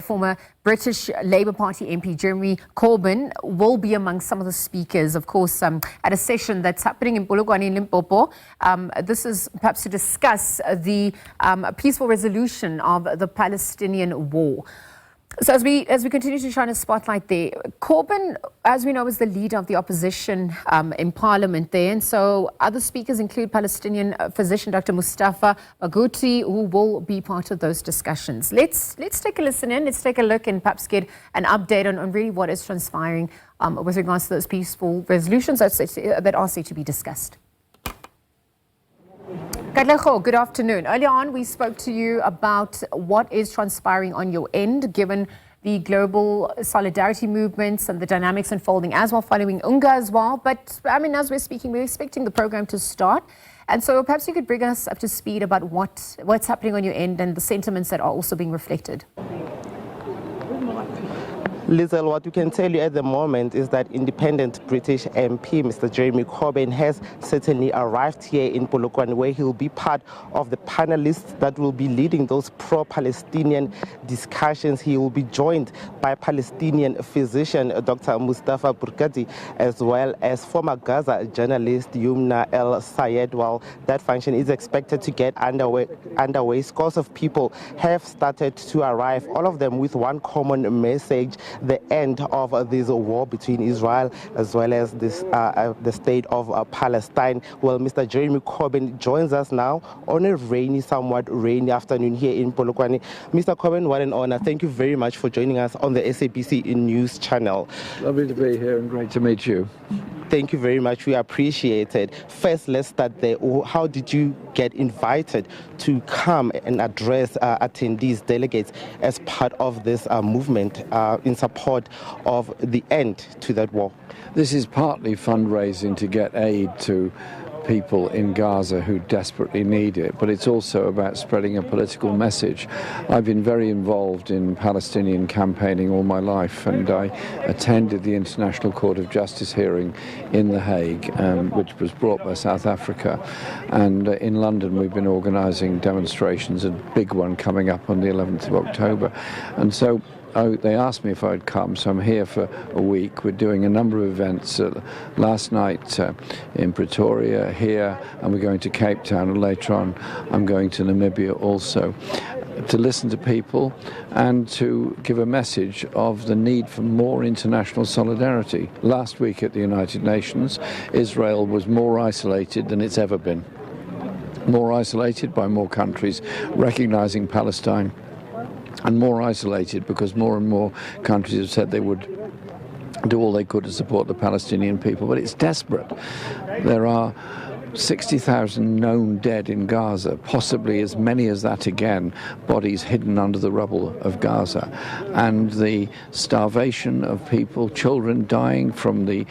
former British Labour Party MP Jeremy Corbyn will be among some of the speakers, of course, at a session that's happening in Polokwane in Limpopo. This is perhaps to discuss the peaceful resolution of the Palestinian war. So as we continue to shine a spotlight there, Corbyn, as we know, is the leader of the opposition in Parliament there. And so other speakers include Palestinian physician Dr. Mustafa Barghouti, who will be part of those discussions. Let's take a listen in. Let's take a look and perhaps get an update on really what is transpiring with regards to those peaceful resolutions that are set to be discussed. Katlego, good afternoon. Earlier on, we spoke to you about what is transpiring on your end, given the global solidarity movements and the dynamics unfolding as well, following UNGA as well. But, I mean, as we're speaking, we're expecting the program to start. And so perhaps you could bring us up to speed about what's happening on your end and the sentiments that are also being reflected. Lizel, what we can tell you at the moment is that independent British MP, Mr. Jeremy Corbyn, has certainly arrived here in Polokwane, where he'll be part of the panelists that will be leading those pro-Palestinian discussions. He will be joined by Palestinian physician Dr. Mustafa Barghouti, as well as former Gaza journalist Yumna El Sayed. While that function is expected to get underway, scores of people have started to arrive, all of them with one common message: the end of this war between Israel as well as this the state of Palestine. Well, Mr. Jeremy Corbyn joins us now on a somewhat rainy afternoon here in Polokwane. Mr. Corbyn, what an honor. Thank you very much for joining us on the SABC News channel. Lovely to be here and great to meet you. Thank you very much. We appreciate it. First, let's start there. How did you get invited to come and address attendees, delegates, as part of this movement in support of the end to that war? This is partly fundraising to get aid to people in Gaza who desperately need it, but it's also about spreading a political message. I've been very involved in Palestinian campaigning all my life, and I attended the International Court of Justice hearing in The Hague, which was brought by South Africa. And in London we've been organising demonstrations, a big one coming up on the 11th of October. And so they asked me if I'd come, so I'm here for a week. We're doing a number of events. Last night in Pretoria, here, and we're going to Cape Town, and later on I'm going to Namibia also, to listen to people and to give a message of the need for more international solidarity. Last week at the United Nations, Israel was more isolated than it's ever been. More isolated by more countries recognizing Palestine, and more isolated because more and more countries have said they would do all they could to support the Palestinian people. But it's desperate. There are 60,000 known dead in Gaza, possibly as many as that again, bodies hidden under the rubble of Gaza. And the starvation of people, children dying from the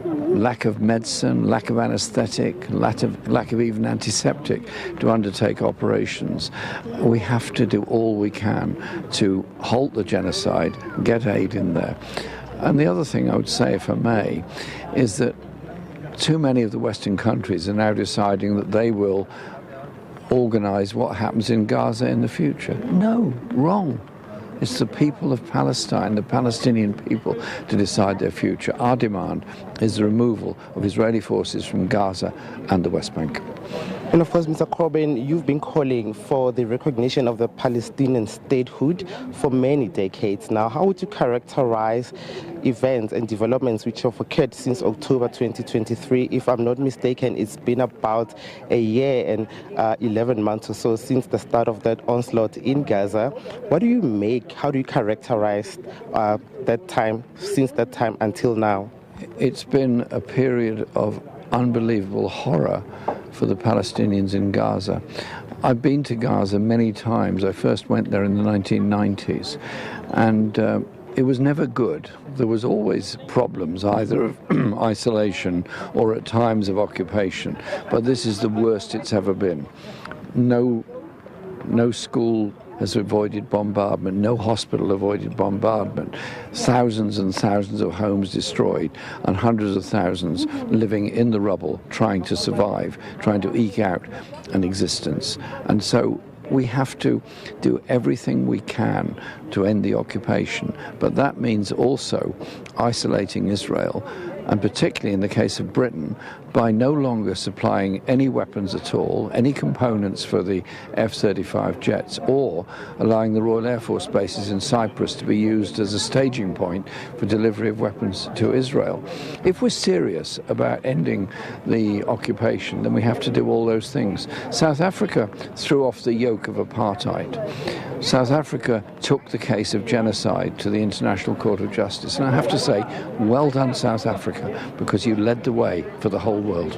lack of medicine, lack of anesthetic, lack of even antiseptic to undertake operations. We have to do all we can to halt the genocide, get aid in there. And the other thing I would say, if I may, is that too many of the Western countries are now deciding that they will organize what happens in Gaza in the future. No, wrong. It's the people of Palestine, the Palestinian people, to decide their future. Our demand is the removal of Israeli forces from Gaza and the West Bank. And of course, Mr. Corbyn, you've been calling for the recognition of the Palestinian statehood for many decades now. How would you characterize events and developments which have occurred since October 2023? If I'm not mistaken, it's been about a year and 11 months or so since the start of that onslaught in Gaza. What do you make, how do you characterize that time, since that time until now? It's been a period of unbelievable horror for the Palestinians in Gaza. I've been to Gaza many times. I first went there in the 1990s, and it was never good. There was always problems, either of isolation or at times of occupation, but this is the worst it's ever been. No school has avoided bombardment, no hospital avoided bombardment, thousands and thousands of homes destroyed, and hundreds of thousands living in the rubble, trying to survive, trying to eke out an existence. And so We have to do everything we can to end the occupation, but that means also isolating Israel, and particularly in the case of Britain, by no longer supplying any weapons at all, any components for the F-35 jets, or allowing the Royal Air Force bases in Cyprus to be used as a staging point for delivery of weapons to Israel. If we're serious about ending the occupation, then we have to do all those things. South Africa threw off the yoke of apartheid. South Africa took the case of genocide to the International Court of Justice. And I have to say, well done, South Africa, because you led the way for the whole world.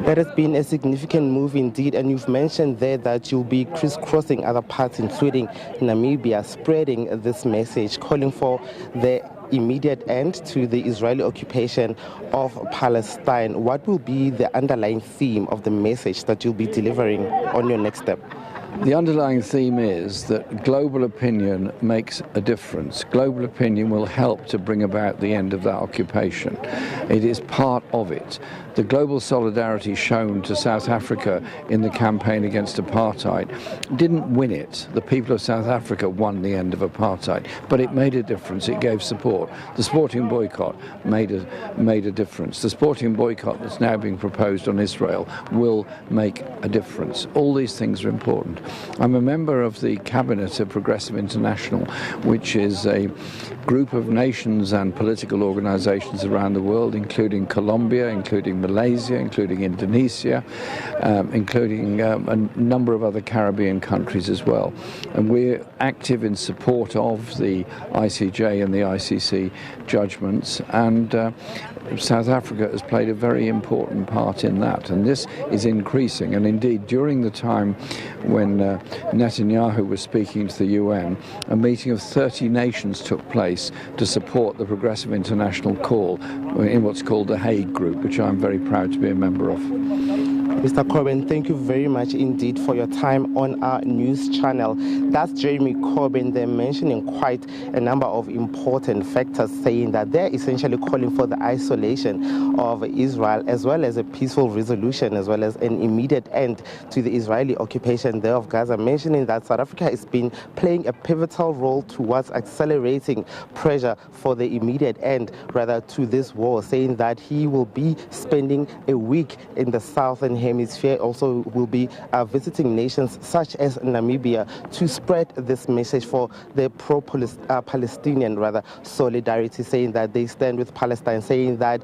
That has been a significant move indeed, and you've mentioned there that you'll be crisscrossing other parts, including Namibia, spreading this message, calling for the immediate end to the Israeli occupation of Palestine. What will be the underlying theme of the message that you'll be delivering on your next step? The underlying theme is that global opinion makes a difference. Global opinion will help to bring about the end of that occupation. It is part of it. The global solidarity shown to South Africa in the campaign against apartheid didn't win it. The people of South Africa won the end of apartheid, but it made a difference. It gave support. The sporting boycott made a difference. The sporting boycott that's now being proposed on Israel will make a difference. All these things are important. I'm a member of the Cabinet of Progressive International, which is a group of nations and political organizations around the world, including Colombia, including Malaysia, including Indonesia, including a number of other Caribbean countries as well. And we're active in support of the ICJ and the ICC judgments, and South Africa has played a very important part in that, and this is increasing. And indeed, during the time when Netanyahu was speaking to the UN, a meeting of 30 nations took place to support the Progressive International call in what's called the Hague Group, which I'm very proud to be a member of. Mr. Corbyn, thank you very much indeed for your time on our news channel. That's Jeremy Corbyn. They're mentioning quite a number of important factors, saying that they're essentially calling for the isolation of Israel, as well as a peaceful resolution, as well as an immediate end to the Israeli occupation there of Gaza, mentioning that South Africa has been playing a pivotal role towards accelerating pressure for the immediate end, rather, to this war, saying that he will be spending a week in the southern hemisphere, also will be visiting nations such as Namibia to spread this message for the pro-Palestinian solidarity, saying that they stand with Palestine, saying that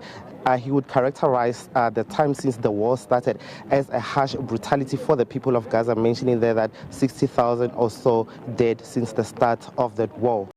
he would characterize the time since the war started as a harsh brutality for the people of Gaza, mentioning there that 60,000 or so dead since the start of that war.